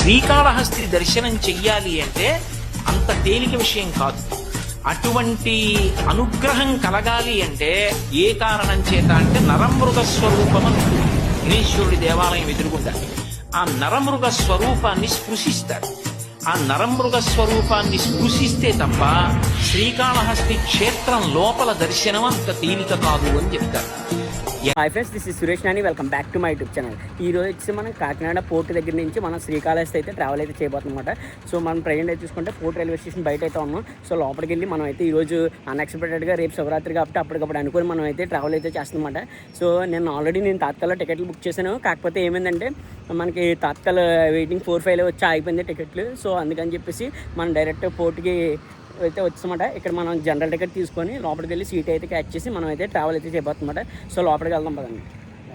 శ్రీకాళహస్తి దర్శనం చెయ్యాలి అంటే అంత తేలిక విషయం కాదు. అటువంటి అనుగ్రహం కలగాలి అంటే ఏ కారణం చేత అంటే నరమృగ స్వరూపం ఉంటుంది విఘ్నేశ్వరుడి దేవాలయం ఎదురుగుండా. ఆ నరమృగ స్వరూపాన్ని స్పృశిస్తారు. ఆ నరమృగ స్వరూపాన్ని స్పృశిస్తే తప్ప శ్రీకాళహస్తి క్షేత్రం లోపల దర్శనం అంత తేలిక కాదు అని చెప్తారు. Hi friends, this is Suresh Nani. Welcome back to my YouTube channel. ఈ రోజు వచ్చి మనం కాకినాడ పోర్ట్ దగ్గర నుంచి మనం శ్రీకాళహస్తి అయితే ట్రావెల్ అయితే చేయబోతుందన్నమాట. సో మనం ప్రజెంట్ అయితే చూసుకుంటే పోర్ట్ రైల్వే స్టేషన్ బయట అయితే ఉన్నాం. సో లోపలికి వెళ్ళి మనం అయితే ఈరోజు అన్ఎక్స్పెక్టెడ్గా రేపు శివరాత్రి కాబట్టి అప్పటికప్పుడు అనుకుని మనం అయితే ట్రావెల్ అయితే చేస్తామన్నమాట. సో నేను తాత్కాల టికెట్లు బుక్ చేశాను. కాకపోతే ఏమైందంటే మనకి తాత్కాల వెయిటింగ్ 4-5 వచ్చి ఆగిపోయింది టికెట్లు. సో అందుకని చెప్పేసి మనం డైరెక్ట్ పోర్ట్కి అయితే వచ్చామన్నమాట. ఇక్కడ మనం జనరల్ టికెట్ తీసుకొని లోపలికి వెళ్ళి సీట్ అయితే క్యాచ్ చేసి మనం అయితే ట్రావెల్ అయితే చేయబోతుందన్నమాట. సో లోపలికి వెళ్దాం పదండి.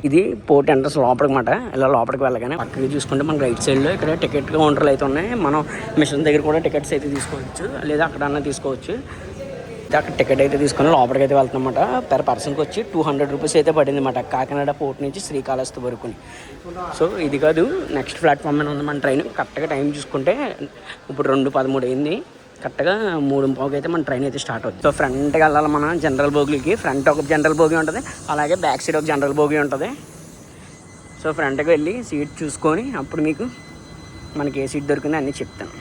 ఇది పోర్ట్ ఎంట్రన్స్ లోపలికి మాట. ఇలా లోపలికి వెళ్ళగానే పక్కకి చూసుకుంటే మనకి రైట్ సైడ్లో ఇక్కడ టికెట్ కౌంటర్లు అయితే ఉన్నాయి. మనం మిషన్ దగ్గర కూడా టికెట్స్ అయితే తీసుకోవచ్చు, లేదా అక్కడన్నా తీసుకోవచ్చు. అక్కడ టికెట్ అయితే తీసుకొని లోపలికి అయితే వెళ్తామన్నమాట. పెర్ పర్సన్కి వచ్చి 200 రూపీస్ అయితే పడింది అన్నమాట కాకినాడ పోర్ట్ నుంచి శ్రీకాళహస్తి వరకు. సో ఇది కాదు, నెక్స్ట్ ప్లాట్ఫామ్ మీద ఉంది మన ట్రైన్. కరెక్ట్గా టైం చూసుకుంటే ఇప్పుడు 2:13 అయింది. కరెక్ట్గా 3:15 అయితే మన ట్రైన్ అయితే స్టార్ట్ అవుతుంది. సో ఫ్రంట్కి వెళ్ళాలి మనం జనరల్ బోగికి. ఫ్రంట్ ఒక జనరల్ బోగి ఉంటుంది, అలాగే బ్యాక్ సైడ్ ఒక జనరల్ బోగి ఉంటుంది. సో ఫ్రంట్కి వెళ్ళి సీట్ చూసుకొని అప్పుడు మీకు మనకి ఏ సీట్ దొరికిందో అన్నీ చెప్తాను.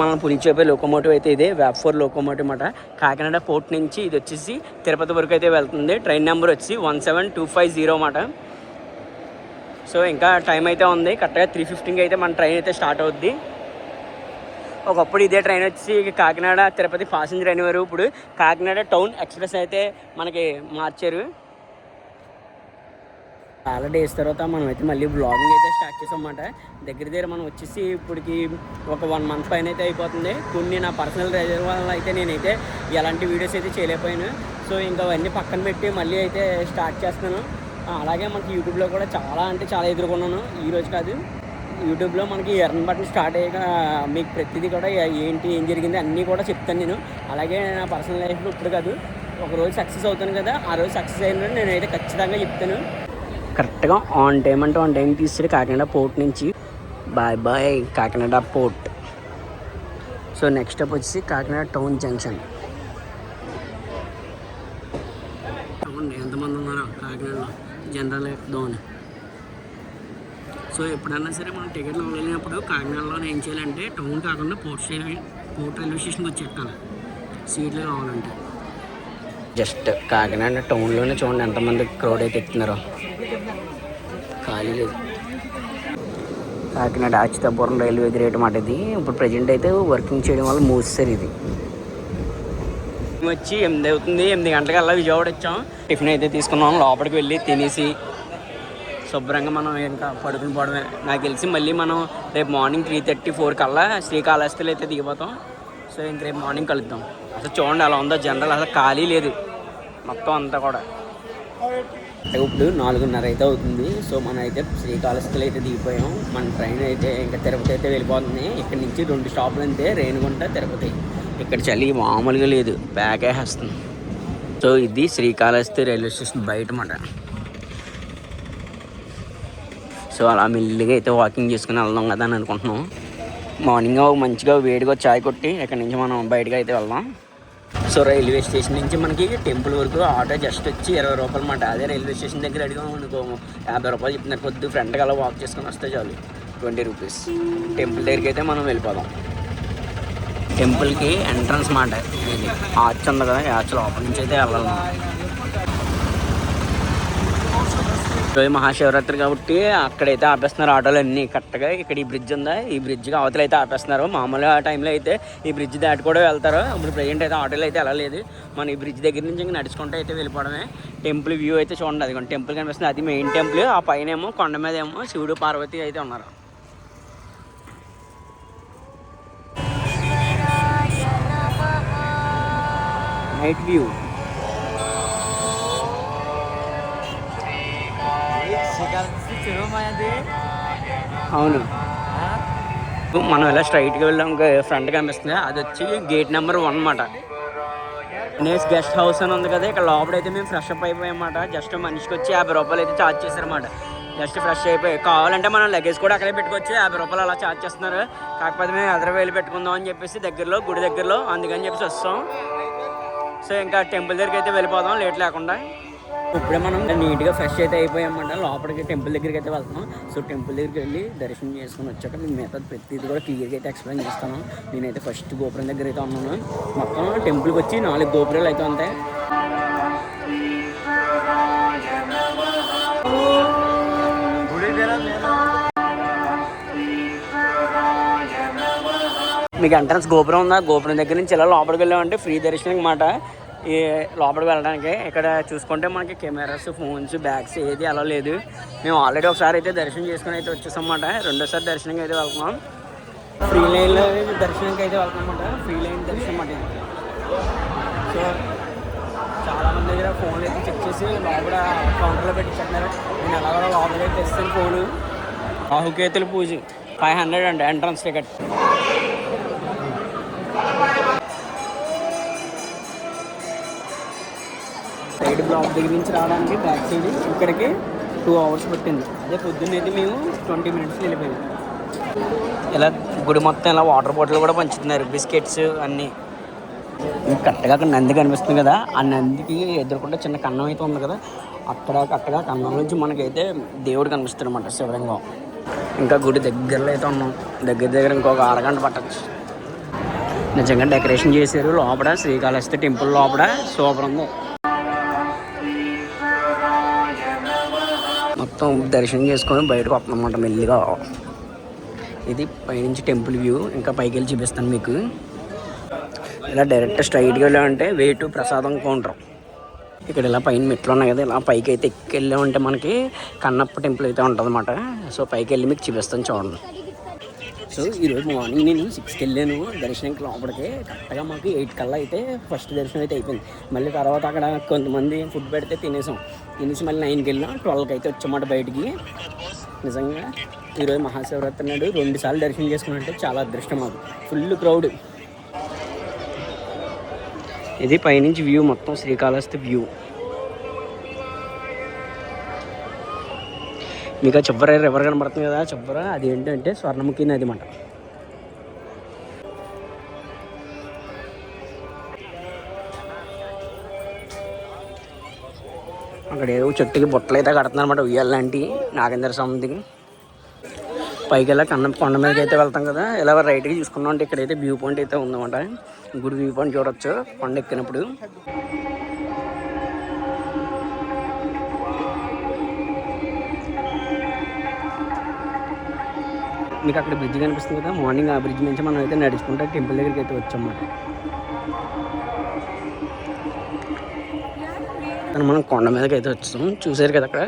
మనం పులిచేపే లోకోమోటివ్ అయితే ఇదే VAP4 లోకోమోటివ్ అన్నమాట. కాకినాడ పోర్ట్ నుంచి ఇది వచ్చేసి తిరుపతి వరకు అయితే వెళ్తుంది. ట్రైన్ నెంబర్ వచ్చి 17250 అన్నమాట. సో ఇంకా టైం అయితే ఉంది. కరెక్ట్గా 3:15 అయితే మన ట్రైన్ అయితే స్టార్ట్ అవుద్ది. ఒకప్పుడు ఇదే ట్రైన్ వచ్చి కాకినాడ తిరుపతి ప్యాసింజర్ అనేవారు. ఇప్పుడు కాకినాడ టౌన్ ఎక్స్ప్రెస్ అయితే మనకి మార్చారు. చాలా డేస్ తర్వాత మనం అయితే మళ్ళీ బ్లాగింగ్ అయితే స్టార్ట్ చేసాం అన్నమాట. దగ్గర మనం వచ్చేసి ఇప్పటికి ఒక 1 మంత్ పైన అయితే అయిపోతుంది. కొన్ని నా పర్సనల్ రీజన్ వల్ల అయితే నేనైతే ఎలాంటి వీడియోస్ అయితే చేయలేకపోయాను. సో ఇంకా అవన్నీ పక్కన పెట్టి మళ్ళీ అయితే స్టార్ట్ చేస్తున్నాను. అలాగే మనకి యూట్యూబ్లో కూడా చాలా ఎదుర్కొన్నాను. ఈరోజు కాదు, యూట్యూబ్లో మనకి ఎర్న్ బటన్ స్టార్ట్ అయ్యాక మీకు ప్రతిదీ కూడా ఏం జరిగింది అన్నీ కూడా చెప్తాను నేను. అలాగే నా పర్సనల్ లైఫ్లో ఇప్పుడు కాదు, ఒకరోజు సక్సెస్ అవుతాను కదా, ఆ రోజు సక్సెస్ అయిన నేనైతే ఖచ్చితంగా చెప్తాను. కరెక్ట్గా ఆన్ టైం తీసాడు కాకినాడ పోర్ట్ నుంచి. Bye Kakinada port. So next step వచ్చేసి కాకినాడ టౌన్ జంక్షన్. ఎంతమంది ఉన్నారో కాకినాడలో జనరల్ ఎక్కుదామని. సో ఎప్పుడన్నా సరే మనం టికెట్లు వెళ్ళినప్పుడు కాకినాడలో ఏం చేయాలంటే టౌన్ కాకుండా పోర్ట్ రైల్వే స్టేషన్కి వచ్చి ఎక్కాలి సీట్లు కావాలంటే. జస్ట్ కాకినాడ టౌన్లోనే చూడండి ఎంతమంది క్రౌడ్ అయితే ఎక్కుతున్నారో. ఖాళీ లేదు. కాకినాడ అచ్యుతాపురం రైల్వే గ్రేట్ మాట ఇది. ఇప్పుడు ప్రజెంట్ అయితే వర్కింగ్ చేయడం వల్ల మూసేసారు ఇది. వచ్చి 8 అవుతుంది. 8 గంటలకల్లా విజయవాడ వచ్చాం. టిఫిన్ అయితే తీసుకున్నాం. లోపలికి వెళ్ళి తినేసి శుభ్రంగా మనం ఇంకా పడుకుని పోవడమే. నాకు తెలిసి మళ్ళీ మనం రేపు మార్నింగ్ 3:34 కల్లా శ్రీకాళహస్తిలో అయితే దిగిపోతాం. సో ఇంక రేపు మార్నింగ్ కలుద్దాం. అసలు చూడండి అలా ఉందో జనరల్, అసలు ఖాళీ లేదు మొత్తం అంతా కూడా. ఇప్పుడు 4:30 అయితే అవుతుంది. సో మనం అయితే శ్రీకాళహస్తిలో అయితే దిగిపోయాం. మన ట్రైన్ అయితే ఇంకా తిరుపతి అయితే వెళ్ళిపోతుంది. ఇక్కడ నుంచి 2 స్టాపులు అంతే, రేణిగుంట తిరుపతి. ఇక్కడ చలి మామూలుగా లేదు, బ్యాక్ వేస్తుంది. సో ఇది శ్రీకాళహస్తి రైల్వే స్టేషన్ బయట మాట. సో అలా మెల్లిగా అయితే వాకింగ్ చేసుకుని వెళ్దాం కదా అని అనుకుంటున్నాం. మార్నింగ్ మంచిగా వేడిగా చాయ్ కొట్టి ఇక్కడ నుంచి మనం బయటకు అయితే వెళ్దాం. సో రైల్వే స్టేషన్ నుంచి మనకి టెంపుల్ వరకు ఆటో జస్ట్ వచ్చి 20 రూపాయలు అన్నమాట. అదే రైల్వే స్టేషన్ దగ్గర అడిగాము అనుకో 50 రూపాయలు చెప్తున్నారు. కొద్ది ఫ్రంట్కి అలా వాక్ చేసుకుని వస్తే చాలు 20 రూపీస్. టెంపుల్ దగ్గరికి అయితే మనం వెళ్ళిపోదాం. టెంపుల్కి ఎంట్రన్స్ మాట ఇది. ఆర్చ్ ఉంది కదా, ఆర్చ్ లోపల నుంచి అయితే వెళ్ళాలి. రోజు మహాశివరాత్రి కాబట్టి అక్కడైతే ఆపేస్తున్నారు ఆటోలు అన్నీ. కరెక్ట్గా ఇక్కడ ఈ బ్రిడ్జ్ ఉందా, ఈ బ్రిడ్జ్కి అవతల అయితే ఆపేస్తున్నారు. మామూలుగా టైంలో అయితే ఈ బ్రిడ్జ్ దాటి కూడా వెళ్తారు. ఇప్పుడు ప్రజెంట్ అయితే ఆటోలు అయితే వెళ్ళలేదు. మనం ఈ బ్రిడ్జ్ దగ్గర నుంచి ఇంకా నడుచుకుంటూ అయితే వెళ్ళిపోవడమే. టెంపుల్ వ్యూ అయితే చూడండి, అది టెంపుల్ కనిపిస్తుంది. అది మెయిన్ టెంపుల్. ఆ పైన ఏమో కొండ మీద ఏమో శివుడు పార్వతి అయితే ఉన్నారు. Night view. అవును, మనం ఇలా స్ట్రైట్గా వెళ్ళాం. ఫ్రంట్ కనిపిస్తుంది, అది వచ్చి గేట్ నెంబర్ 1 అన్నమాట. గణేష్ గెస్ట్ హౌస్ అని ఉంది కదా, ఇక్కడ లోపలైతే మేము ఫ్రెష్ అప్ అయిపోయామన్నమాట. జస్ట్ మనిషికి వచ్చి 50 రూపాయలు అయితే ఛార్జ్ చేశారన్నమాట. జస్ట్ ఫ్రెష్ అయిపోయి కావాలంటే మనం లగేజ్ కూడా అక్కడే పెట్టుకోవచ్చు. 50 రూపాయలు అలా ఛార్జ్ చేస్తున్నారు. కాకపోతే మేము ఎదరవేలు పెట్టుకుందాం అని చెప్పేసి దగ్గరలో గుడి దగ్గరలో అందుకని చెప్పేసి వస్తాం. సో ఇంకా టెంపుల్ దగ్గరికి అయితే వెళ్ళిపోదాం లేట్ లేకుండా. ఇప్పుడే మనం నీట్గా ఫ్రెష్ అయితే అయిపోయామన్నమాట. లోపలికి టెంపుల్ దగ్గరికి అయితే వెళ్తాం. సో టెంపుల్ దగ్గరికి వెళ్ళి దర్శనం చేసుకుని వచ్చాక మేము మిగతా ప్రతిదీ కూడా క్లియర్గా అయితే ఎక్స్ప్లెయిన్ చేస్తాను. నేనైతే ఫస్ట్ గోపురం దగ్గర అయితే ఉన్నాను. మొత్తం టెంపుల్కి వచ్చి 4 గోపురాలు అయితే ఉంటాయి. మీకు ఎంట్రన్స్ గోపురం ఉందా, గోపురం దగ్గర నుంచి ఇలా లోపలికి వెళ్ళామంటే ఫ్రీ దర్శనం అన్నమాట. ఈ లోపలికి వెళ్ళడానికి ఇక్కడ చూసుకుంటే మనకి కెమెరాస్, ఫోన్స్, బ్యాగ్స్ ఏది అలా లేదు. మేము ఆల్రెడీ ఒకసారి అయితే దర్శనం చేసుకుని అయితే వచ్చేసాం అన్నమాట. రెండోసారి దర్శనంకి అయితే వెళ్తున్నాం. ఫ్రీ లైన్లో దర్శనంకి అయితే వెళ్తున్నాం అన్నమాట. ఫ్రీ లైన్ దర్శనం అన్నమాట. సో చాలామంది దగ్గర ఫోన్లు అయితే చెక్ చేసి లోపల కౌంటర్లో పెట్టించున్నారు. నేను ఎలా కూడా లోపలికి అయితే తెస్తాను ఫోను. రాహుకేతుల పూజ 500 అండి ఎంట్రన్స్ టికెట్. సైడ్ బ్లాక్ దగ్గర నుంచి రావడానికి బ్యాక్ సైడ్ ఇక్కడికి 2 అవర్స్ పట్టింది. అదే పొద్దున్నైతే మేము 20 మినిట్స్లో వెళ్ళిపోయాము. ఇలా గుడి మొత్తం ఇలా వాటర్ బాటిల్ కూడా పంచుతున్నారు, బిస్కెట్స్ అన్నీ. కరెక్ట్గా అక్కడ నంది కనిపిస్తుంది కదా, ఆ నందికి ఎదురుకుంటే చిన్న కన్నం అయితే ఉంది కదా, అక్కడ కన్నం నుంచి మనకైతే దేవుడు కనిపిస్తుంది అనమాట, శివలింగం. ఇంకా గుడి దగ్గరలో అయితే ఉన్నాం. దగ్గర ఇంకొక అరగంట పట్టచ్చు. నిజంగా డెకరేషన్ చేశారు లోపల. శ్రీకాళహస్తి టెంపుల్ లోపల సూపర్ ఉంది. మొత్తం దర్శనం చేసుకొని బయటకు వస్తుందన్నమాట మెల్లిగా. ఇది పైనుంచి టెంపుల్ వ్యూ. ఇంకా పైకి వెళ్ళి చూపిస్తాను మీకు. ఇలా డైరెక్ట్ స్ట్రైట్గా వెళ్ళామంటే వే టు ప్రసాదం కౌంటర్. ఇక్కడ ఇలా పైన మెట్లు ఉన్నాయి కదా, ఇలా పైకి అయితే ఎక్కి వెళ్ళామంటే మనకి కన్నప్ప టెంపుల్ అయితే ఉంటుంది అన్నమాట. సో పైకి వెళ్ళి మీకు చూపిస్తాను చూడండి. సో ఈరోజు మార్నింగ్ నేను 6కి వెళ్ళాను దర్శనంకి లోపలికి. కరెక్ట్గా మాకు 8 కల్లా అయితే ఫస్ట్ దర్శనం అయితే అయిపోయింది. మళ్ళీ తర్వాత అక్కడ కొంతమంది ఫుడ్ పెడితే తినేసి మళ్ళీ 9కి వెళ్ళాం. 12కి అయితే వచ్చామాట బయటికి. నిజంగా ఈరోజు మహాశివరాత్రి నాడు 2 సార్లు దర్శనం చేసుకున్నట్టే చాలా అదృష్టం మాకు. Full crowd. ఇది పైనుంచి వ్యూ, మొత్తం శ్రీకాళహస్తి వ్యూ. మీకు ఆ చివర రివర్ కనబడుతుంది కదా, చివర అది ఏంటంటే స్వర్ణముఖి నది అన్నమాట. అక్కడ ఏదో చెట్టుకి బుట్టలు అయితే కడుతున్నారు అన్నమాట, ఉయ్యాలంటి నాగేంద్ర స్వామిది. పైకి వెళ్ళా కొండ మీదకి అయితే వెళ్తాం కదా, ఇలా రైట్గా చూసుకున్నాం అంటే ఇక్కడైతే వ్యూ పాయింట్ అయితే ఉందన్నమాట. గుడి వ్యూ పాయింట్ చూడొచ్చు కొండ ఎక్కినప్పుడు. మీకు అక్కడ బ్రిడ్జ్ కనిపిస్తుంది కదా, మార్నింగ్ ఆ బ్రిడ్జ్ నుంచి మనం అయితే నడుచుకుంటే టెంపుల్ దగ్గరికి అయితే వచ్చామన్నమాట. మనం కొండ మీదకి అయితే వచ్చాం. చూసారు కదా అక్కడ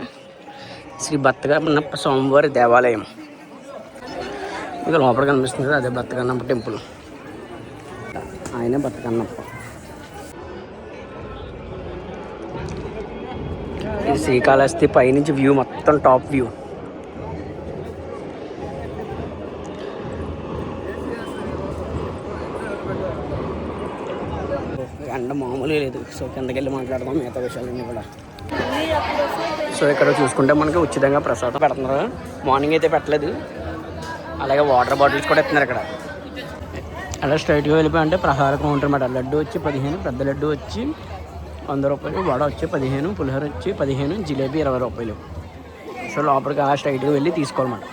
శ్రీ బత్తకన్నప్ప స్వామివారి దేవాలయం. ఇక లోపల కనిపిస్తుంది కదా, అదే బత్తకన్నప్ప టెంపుల్. ఆయనే బత్తకన్నప్ప. ఇది శ్రీకాళహస్తి పైనుంచి వ్యూ, మొత్తం టాప్ వ్యూ. ఎండ మామూలుగా లేదు. సో కిందకి వెళ్ళి మాట్లాడదాం మిగతా విషయాలన్నీ కూడా. సో ఇక్కడ చూసుకుంటే మనకి ఉచితంగా ప్రసాదం పెడుతున్నారు. మార్నింగ్ అయితే పెట్టలేదు. అలాగే వాటర్ బాటిల్స్ కూడా ఇస్తున్నారు ఇక్కడ. అలా స్ట్రైట్గా వెళ్ళిపోయి అంటే ప్రసాద కౌంటర్ అన్నమాట. లడ్డు వచ్చి 15, పెద్ద లడ్డు వచ్చి 100 రూపాయలు, వడ వచ్చి 15, పులిహోర వచ్చి 15, జిలేబీ 20 రూపాయలు. సో లోపలికి ఆ స్ట్రైట్గా వెళ్ళి తీసుకోవాలన్నమాట.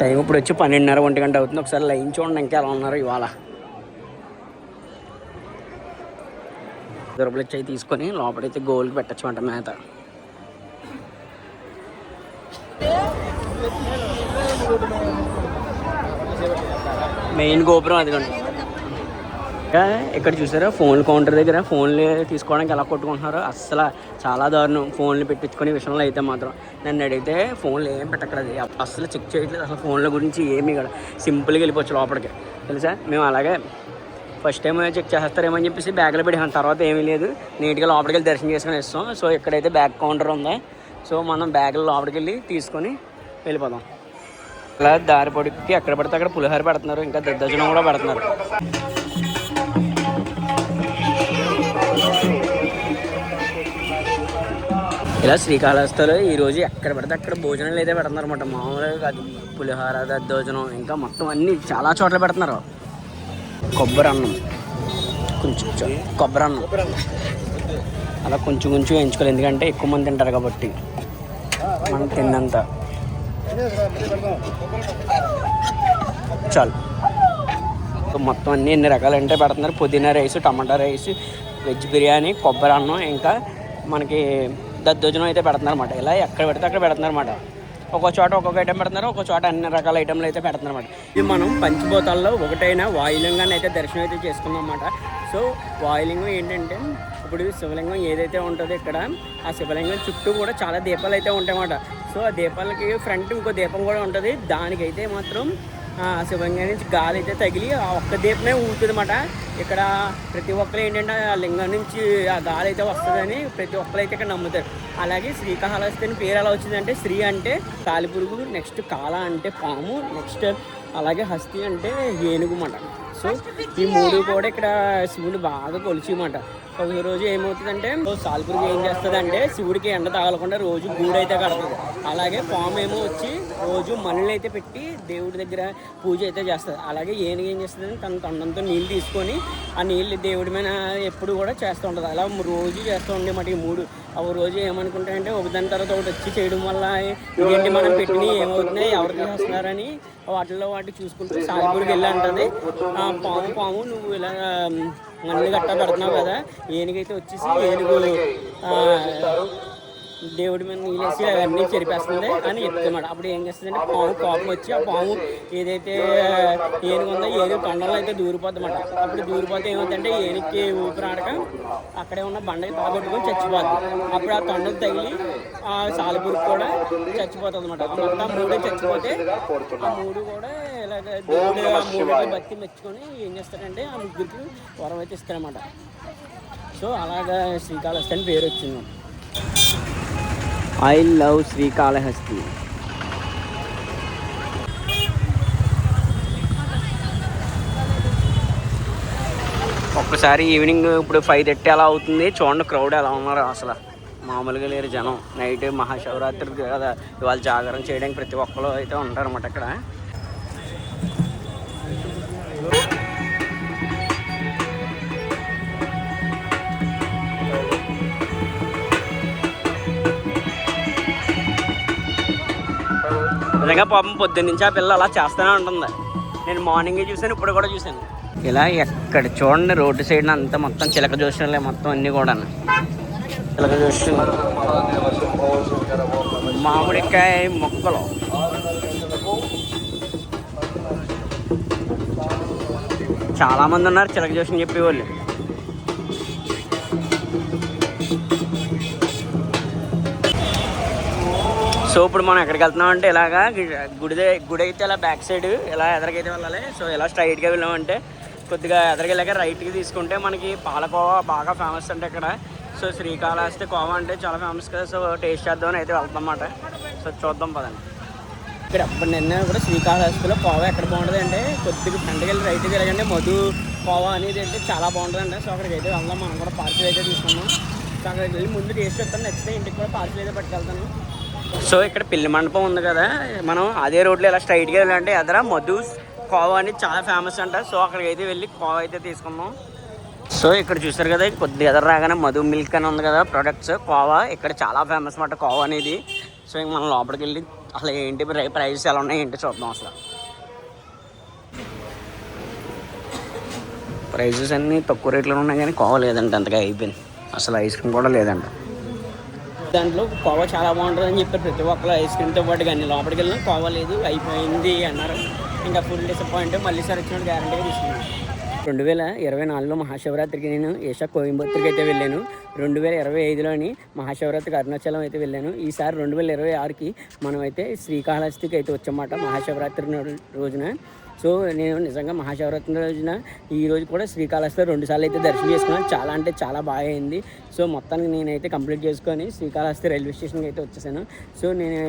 టైం ఇప్పుడు వచ్చి 12:30, 1 గంట అవుతుంది. ఒకసారి లైన్ చూడండి ఇంకా ఎలా ఉన్నారు ఇవాళ. 100 రూపాయలు ఇచ్చి తీసుకొని లోపలైతే గోల్కి పెట్టచ్చు అంట మేత. మెయిన్ గోపురం అదిగండి. ఇక్కడ చూసారా ఫోన్ కౌంటర్ దగ్గర ఫోన్లు తీసుకోవడానికి ఎలా కొట్టుకుంటున్నారో, అస్సలు చాలా దారుణం. ఫోన్లు పెట్టించుకునే విషయంలో అయితే మాత్రం నన్ను అడిగితే ఫోన్లు ఏం పెట్టక్కర్లేదు, అస్సలు చెక్ చేయట్లేదు అసలు. ఫోన్ల గురించి ఏమీ ఇక్కడ సింపుల్గా వెళ్ళిపోవచ్చు లోపలికి. తెలుసా, మేము అలాగే ఫస్ట్ టైం చెక్ చేస్తారేమని చెప్పేసి బ్యాగ్లో పెట్టాం. తర్వాత ఏమీ లేదు, నీట్గా లోపలికి వెళ్ళి దర్శనం చేసుకుని ఇస్తాం. సో ఇక్కడైతే బ్యాగ్ కౌంటర్ ఉంది. సో మనం బ్యాగ్లో లోపలికి వెళ్ళి తీసుకొని వెళ్ళిపోదాం. అలా దారి పొడికి ఎక్కడ పడితే అక్కడ పులిహోర పెడుతున్నారు, ఇంకా దద్దోజనం కూడా పెడుతున్నారు. ఇలా శ్రీకాళహస్తిలో ఈరోజు ఎక్కడ పడితే అక్కడ భోజనాలు అయితే పెడుతున్నారు అనమాట. మామూలుగా కాదు, పులిహోర, దద్దోజనం, ఇంకా మొత్తం అన్నీ చాలా చోట్ల పెడుతున్నారు. కొబ్బరి అన్నం, కొంచెం కొబ్బరి అన్నం అలా కొంచెం కొంచెం ఎంచుకోవాలి, ఎందుకంటే ఎక్కువ మంది తింటారు కాబట్టి మనం తిన్నంత చాలు. మొత్తం ఎన్ని రకాలంటే పెడుతున్నారు. పుదీనా రైస్, టమాటా రైస్, వెజ్ బిర్యానీ, కొబ్బరి అన్నం, ఇంకా మనకి దద్దోజనం అయితే పెడుతున్నారు అన్నమాట. ఇలా ఎక్కడ పెడితే అక్కడ పెడుతున్నారు అన్నమాట. ఒక్కో చోట ఒక్కొక్క ఐటెం పెడుతున్నారు, ఒక్కో చోట అన్ని రకాల ఐటెంలు అయితే పెడుతున్నారు అన్నమాట. ఇది మనం పంచభూతాల్లో ఒకటైన వాయులింగాన్ని అయితే దర్శనం అయితే చేసుకున్నాం అన్నమాట. సో వాయులింగం ఏంటంటే, ఇప్పుడు శివలింగం ఏదైతే ఉంటుందో ఇక్కడ, ఆ శివలింగం చుట్టూ కూడా చాలా దీపాలు అయితే ఉంటాయన్నమాట. సో ఆ దీపాలకి ఫ్రంట్ ఇంకో దీపం కూడా ఉంటుంది. దానికైతే మాత్రం శివలింగం నుంచి గాలి అయితే తగిలి ఆ ఒక్క దీపమే ఊరుతుంది అన్నమాట. ఇక్కడ ప్రతి ఒక్కరు ఏంటంటే ఆ లింగం నుంచి ఆ గాలి అయితే వస్తుందని ప్రతి ఒక్కరు అయితే ఇక్కడ నమ్ముతారు. అలాగే శ్రీకాళహస్తి అని పేరు ఎలా వచ్చిందంటే, శ్రీ అంటే కాలిపురుగు, నెక్స్ట్ కాళ అంటే పాము, నెక్స్ట్ అలాగే హస్తి అంటే ఏనుగు అన్నమాట. సో ఈ మూడు కూడా ఇక్కడ శివుడు బాగా కొలిచిమాట. ఒక రోజు ఏమవుతుందంటే, సాలిపురుగు ఏం చేస్తుంది అంటే శివుడికి ఎండ తగలకుండా రోజు గూడైతే కడుతుంది. అలాగే పాము ఏమో వచ్చి రోజు మనులు అయితే పెట్టి దేవుడి దగ్గర పూజ అయితే చేస్తుంది. అలాగే ఏనుగు ఏం చేస్తుంది, తన తొండంతో నీళ్ళు తీసుకొని ఆ నీళ్ళు దేవుడి మీద ఎప్పుడు కూడా చేస్తూ ఉంటుంది. అలా రోజు చేస్తూ ఉండే మాట ఈ మూడు. ఒక రోజు ఏమనుకుంటాయంటే, ఒకదాని తర్వాత ఒకటి వచ్చి చేయడం వల్ల ఇదేంటి మనం పెట్టిన ఏమవుతున్నాయి, ఎవరు చేస్తున్నారని వాటిల్లో వాటి చూసుకుంటూ సాలిపురుగు వెళ్ళి అంటుంది, పాము నువ్వు ఇలా మళ్ళీ గట్ట పెడుతున్నావు కదా, ఏనుగైతే వచ్చేసి ఏనుగు దేవుడి మీద నీళ్ళేసి అవన్నీ చెరిపేస్తుంది అని చెప్తామాట. అప్పుడు ఏం చేస్తుందంటే, పాము కోపం వచ్చి ఆ పాము ఏదైతే ఏనుగు ఉందో ఏనుగు తొండలో అయితే దూరిపోద్దన్నమాట. అప్పుడు దూరిపోతే ఏమవుతుందంటే, ఏనుగుకి ఊపిరాడక అక్కడే ఉన్న బండకి తాగొట్టుకొని చచ్చిపోద్ది. అప్పుడు ఆ తొండకు తగిలి ఆ సాలిపురుగు కూడా చచ్చిపోతుంది అనమాట. మొత్తం మూడే చచ్చిపోతే ఆ మూడు కూడా ఇలాగ దేవుడు ఆ మూడు బతి మెచ్చుకొని ఏం చేస్తాడంటే ఆ ముగ్గురికి వరం అయితే ఇస్తారన్నమాట. సో అలాగా శ్రీకాళహస్తి అని పేరు వచ్చింది. I love Srikalahasti. ఒక్కసారి ఈవినింగ్ ఇప్పుడు 5:30 అలా అవుతుంది. చూడండి క్రౌడ్ ఎలా ఉన్నారు, అసలు మామూలుగా లేరు జనం. నైట్ మహాశివరాత్రి కదా, ఇవాళ జాగరణ చేయడానికి ప్రతి ఒక్కరు అయితే ఉంటారన్నమాట ఇక్కడ. నిజంగా పాపం పొద్దున్న నుంచి ఆ పిల్ల అలా చేస్తూనే ఉంటుంది. నేను మార్నింగే చూశాను, ఇప్పుడు కూడా చూశాను. ఇలా ఎక్కడ చూడండి రోడ్డు సైడ్ అంతా మొత్తం చిలక జోషన్లే మొత్తం అన్నీ కూడా. చిలక జోషన్, మామిడికాయ మొక్కలు, చాలామంది ఉన్నారు చిలక జోషన్ చెప్పేవాళ్ళు. సో ఇప్పుడు మనం ఎక్కడికి వెళ్తున్నాం అంటే, ఇలాగా గుడి అయితే ఇలా బ్యాక్ సైడ్ ఇలా ఎదరికైతే వెళ్ళాలి. సో ఇలా స్ట్రైట్గా వెళ్ళామంటే కొద్దిగా ఎదరికెళ్ళాక రైట్కి తీసుకుంటే మనకి పాలకోవా బాగా ఫేమస్ అంటే ఇక్కడ. సో శ్రీకాళహస్తి కోవా అంటే చాలా ఫేమస్ కదా. సో టేస్ట్ చేద్దామని అయితే వెళ్తాం అన్నమాట. సో చూద్దాం పదండి. ఇక్కడ అప్పుడు నిన్న కూడా శ్రీకాళహస్తిలో కోవా ఎక్కడ బాగుంటుంది అంటే, కొద్దిగా ఫ్రంట్కి వెళ్ళి రైట్కి వెళ్ళకంటే మధు కోవా అనేది అంటే చాలా బాగుంటుందండి. సో అక్కడికి అయితే వెళ్దాం. మనం కూడా పార్సిల్ అయితే తీసుకున్నాం. సో అక్కడికి వెళ్ళి ముందు టేస్ట్ చేస్తాను, నచ్చితే ఇంటికి కూడా పార్సిల్ అయితే పట్టుకెళ్తాను. సో ఇక్కడ పెళ్లి మండపం ఉంది కదా, మనం అదే రోడ్లో ఇలా స్ట్రైట్గా వెళ్ళాలంటే ఎదర మధు కోవా అని చాలా ఫేమస్ అంట. సో అక్కడికి అయితే వెళ్ళి కోవా అయితే తీసుకున్నాం. సో ఇక్కడ చూసారు కదా, కొద్దిగా ఎదర రాగానే మధు మిల్క్ అని ఉంది కదా ప్రొడక్ట్స్, కోవా ఇక్కడ చాలా ఫేమస్ అన్నమాట కోవా అనేది. సో ఇంక మనం లోపలికి వెళ్ళి అసలు ఏంటి ప్రైజెస్ ఎలా ఉన్నాయి ఏంటి చూద్దాం. అసలు ప్రైజెస్ అన్నీ తక్కువ రేట్లో ఉన్నాయి కానీ కోవా లేదంట, అంతగా అయిపోయింది. అసలు ఐస్ క్రీమ్ కూడా లేదంట. దాంట్లో కోవా చాలా బాగుంటుంది అని చెప్పారు ప్రతి ఒక్కరు, ఐస్ క్రీమ్తో పాటు. కానీ లోపలికి వెళ్ళినా కోవా లేదు, అయిపోయింది అన్నారు. ఇంకా ఫుల్ డిసప్పాయింట్. మళ్ళీ సార్ వచ్చినట్టు గ్యారంటీగా తీసుకున్నాను. 2024లో మహాశివరాత్రికి నేను ఏషా కోయంబత్తూర్కి అయితే వెళ్ళాను. 2025లోని మహాశివరాత్రికి అరుణాచలం అయితే వెళ్ళాను. ఈసారి 2026కి మనం అయితే శ్రీకాళహస్తికి అయితే వచ్చామన్నమాట మహాశివరాత్రి రోజున. సో నేను నిజంగా మహాశివరాత్రి రోజున ఈరోజు కూడా శ్రీకాళహస్తిలో 2 సార్లు అయితే దర్శనం చేసుకున్నాను. చాలా అంటే చాలా బాగా అయింది. సో మొత్తానికి నేనైతే కంప్లీట్ చేసుకొని శ్రీకాళహస్తి రైల్వే స్టేషన్కి అయితే వచ్చేసాను. సో నేను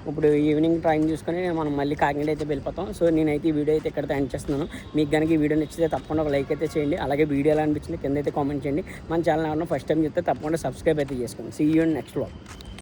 ఇప్పుడు ఈవినింగ్ టైం చూసుకొని మనం మళ్ళీ కాకినాడ అయితే వెళ్ళిపోతాం. సో నేనైతే ఈ వీడియో అయితే ఇక్కడ ఎండ్ చేస్తున్నాను. మీకు కనుక ఈ వీడియో నచ్చితే తప్పకుండా ఒక లైక్ అయితే చేయండి. అలాగే వీడియో ఎలా అనిపించింది కింద అయితే కామెంట్ చేయండి. మన ఛానల్ ఎవరైనా ఫస్ట్ టైం చెప్తే తప్పకుండా సబ్స్క్రైబ్ అయితే చేసుకోండి. See you in next vlog.